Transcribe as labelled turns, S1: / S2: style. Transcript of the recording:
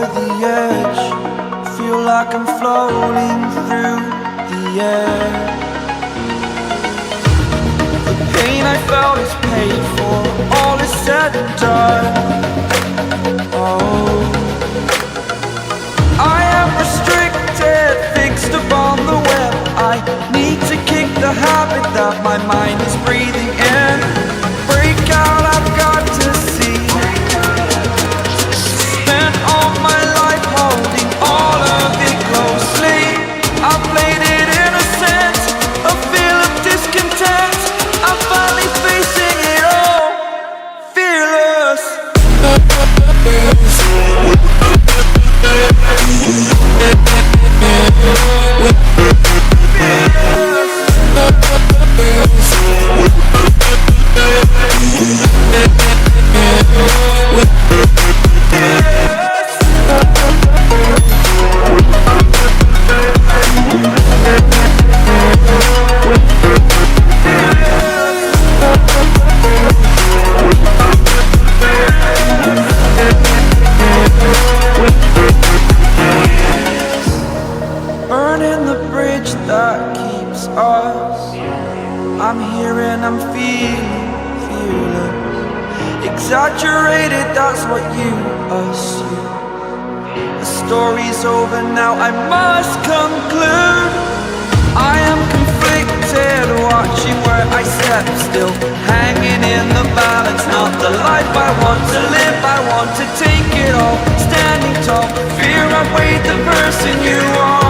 S1: the edge, feel like I'm floating through the air. The pain I felt is paid for, all is said and done. Oh, I am restricted, fixed upon the web. I need to kick the habit that my mind is breathing in. Break out, I've got to see. Spent all my life holding all of it closely. I played it innocent, a feel of discontent. I'm finally facing it all, fearless. Burning the bridge that keeps us. I'm here and I'm feeling fearless. Exaggerated, that's what you assume. The story's over now, I must conclude. I am conflicted, watching where I step still, hanging in the balance. Not the life I want to live, I want to take it all. Standing tall, fear I weighed the person you are.